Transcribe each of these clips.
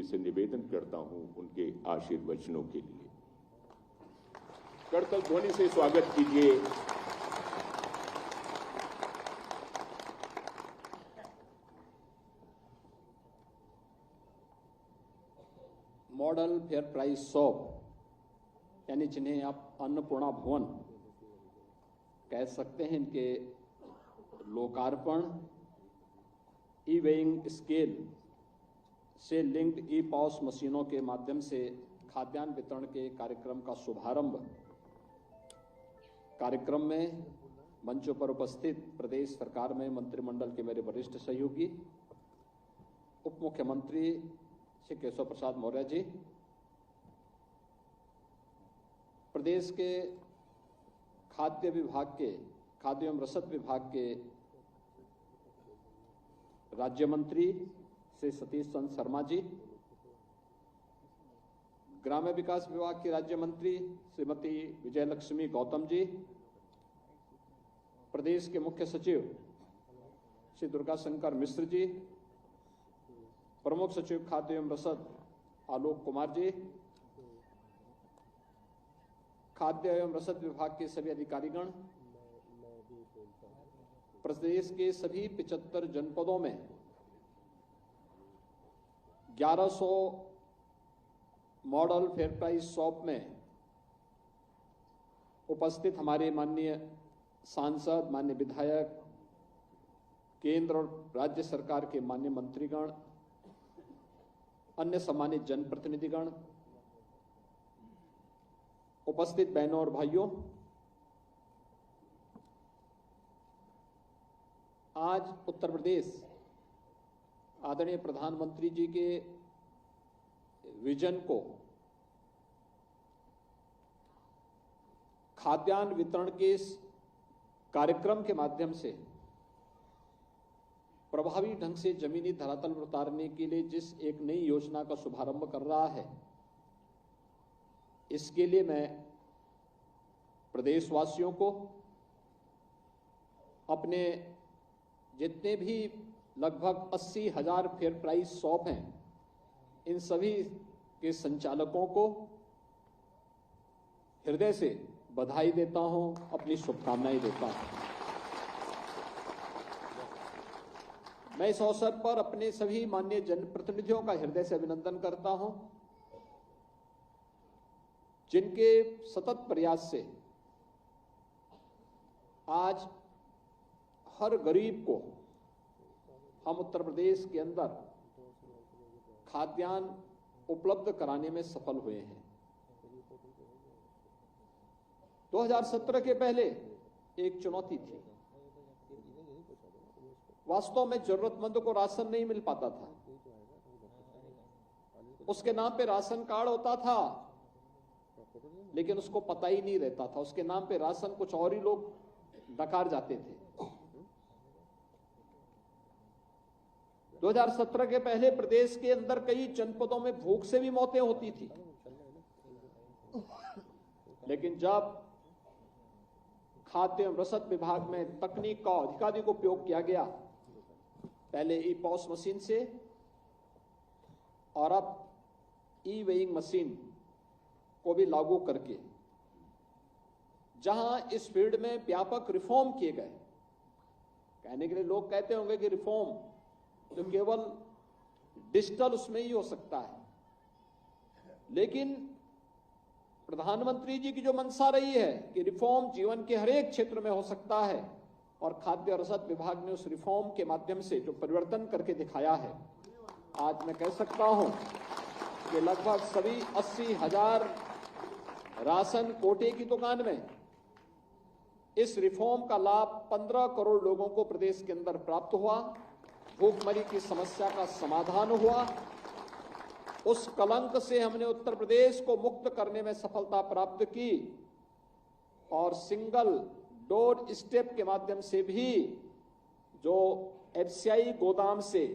जी से निवेदन करता हूं उनके आशीर्वचनों के लिए। करतल ध्वनि से स्वागत कीजिए मॉडल फेयर प्राइस शॉप यानी जिन्हें आप अन्नपूर्णा भवन कह सकते हैं, इनके लोकार्पण ई वेइंग स्केल से लिंक्ड ई पॉस मशीनों के माध्यम से खाद्यान्न वितरण के कार्यक्रम का शुभारंभ कार्यक्रम में मंचों पर उपस्थित प्रदेश सरकार में मंत्रिमंडल के मेरे वरिष्ठ सहयोगी उप मुख्यमंत्री श्री केशव प्रसाद मौर्य जी, प्रदेश के खाद्य एवं रसद विभाग के राज्य मंत्री श्री सतीश चंद्र शर्मा जी, ग्राम्य विकास विभाग की राज्य मंत्री श्रीमती विजयलक्ष्मी गौतम जी, प्रदेश के मुख्य सचिव श्री दुर्गा शंकर मिश्र जी, प्रमुख सचिव खाद्य एवं रसद आलोक कुमार जी, खाद्य एवं रसद विभाग के सभी अधिकारीगण, प्रदेश के सभी 75 जनपदों में 1100 मॉडल फेयर प्राइस शॉप में उपस्थित हमारे माननीय सांसद, माननीय विधायक, केंद्र और राज्य सरकार के माननीय मंत्रीगण, अन्य सम्मानित जनप्रतिनिधिगण, उपस्थित बहनों और भाइयों, आज उत्तर प्रदेश आदरणीय प्रधानमंत्री जी के विजन को खाद्यान्न वितरण के इस कार्यक्रम के माध्यम से प्रभावी ढंग से जमीनी धरातल पर उतारने के लिए जिस एक नई योजना का शुभारंभ कर रहा है, इसके लिए मैं प्रदेशवासियों को, अपने जितने भी लगभग 80,000 फेयर प्राइस शॉप हैं, इन सभी के संचालकों को हृदय से बधाई देता हूं, अपनी शुभकामनाएं देता हूं। मैं इस अवसर पर अपने सभी माननीय जनप्रतिनिधियों का हृदय से अभिनंदन करता हूं, जिनके सतत प्रयास से आज हर गरीब को हम उत्तर प्रदेश के अंदर खाद्यान्न उपलब्ध कराने में सफल हुए हैं। 2017 के पहले एक चुनौती थी। वास्तव में जरूरतमंद को राशन नहीं मिल पाता था। उसके नाम पे राशन कार्ड होता था, लेकिन उसको पता ही नहीं रहता था। उसके नाम पे राशन कुछ और ही लोग डकार जाते थे। 2017 के पहले प्रदेश के अंदर कई जनपदों में भूख से भी मौतें होती थी, लेकिन जब खाद्य एवं रसद विभाग में तकनीक का अधिकाधिक उपयोग किया गया, पहले ई पॉस मशीन से और अब ई वेइंग मशीन को भी लागू करके, जहां इस फील्ड में व्यापक रिफॉर्म किए गए। कहने के लिए लोग कहते होंगे कि रिफॉर्म तो केवल डिजिटल उसमें ही हो सकता है, लेकिन प्रधानमंत्री जी की जो मंशा रही है कि रिफॉर्म जीवन के हर एक क्षेत्र में हो सकता है, और खाद्य रसद विभाग ने उस रिफॉर्म के माध्यम से जो परिवर्तन करके दिखाया है, आज मैं कह सकता हूं कि लगभग सभी 80,000 राशन कोटे की दुकान में इस रिफॉर्म का लाभ 15 करोड़ लोगों को प्रदेश के अंदर प्राप्त हुआ। भूखमरी की समस्या का समाधान हुआ। उस कलंक से हमने उत्तर प्रदेश को मुक्त करने में सफलता प्राप्त की, और सिंगल डोर स्टेप के माध्यम से भी जो एफसीआई गोदाम से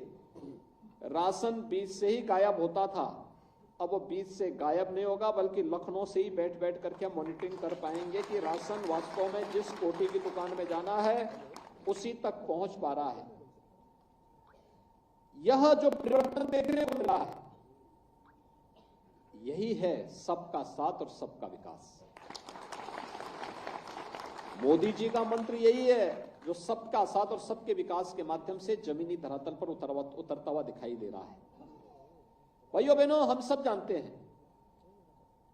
राशन बीच से ही गायब होता था, अब वो बीच से गायब नहीं होगा, बल्कि लखनऊ से ही बैठ बैठ करके मॉनिटरिंग कर पाएंगे कि राशन वास्तव में जिस कोटी की दुकान में जाना है उसी तक पहुंच पा रहा है। यह जो परिवर्तन देखने को मिला है, यही है सबका साथ और सबका विकास। मोदी जी का मंत्र यही है जो सबका साथ और सबके विकास के माध्यम से जमीनी धरातल पर उतरता हुआ दिखाई दे रहा है। भाइयों बहनों, हम सब जानते हैं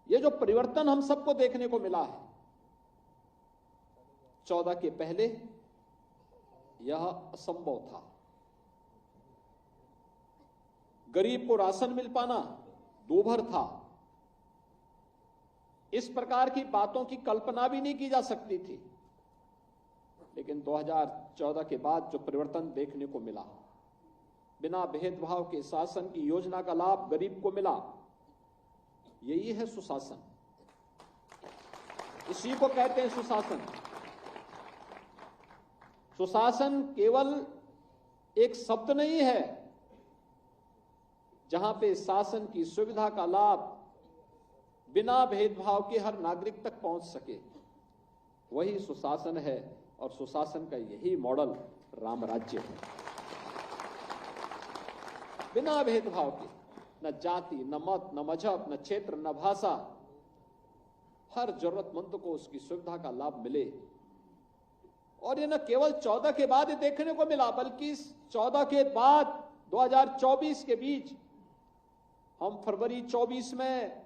ये जो परिवर्तन हम सबको देखने को मिला है, 14 के पहले यह असंभव था। गरीब को राशन मिल पाना दूभर था। इस प्रकार की बातों की कल्पना भी नहीं की जा सकती थी। लेकिन 2014 के बाद जो परिवर्तन देखने को मिला, बिना भेदभाव के शासन की योजना का लाभ गरीब को मिला, यही है सुशासन। इसी को कहते हैं सुशासन। सुशासन केवल एक शब्द नहीं है जहां पे शासन की सुविधा का लाभ बिना भेदभाव के हर नागरिक तक पहुंच सके, वही सुशासन है। और सुशासन का यही मॉडल राम राज्य है। बिना भेदभाव के, न जाति, न मत, न मजहब, न क्षेत्र, न भाषा, हर जरूरतमंद को उसकी सुविधा का लाभ मिले। और ये न केवल 14 के बाद ये देखने को मिला, बल्कि 14 के बाद 2024 के बीच हम फरवरी 24 में,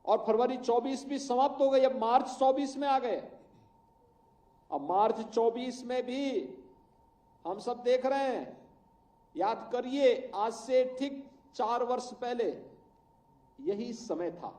और फरवरी 24 भी समाप्त हो गई, अब मार्च 24 में आ गए। अब मार्च 24 में भी हम सब देख रहे हैं, याद करिए आज से ठीक 4 वर्ष पहले यही समय था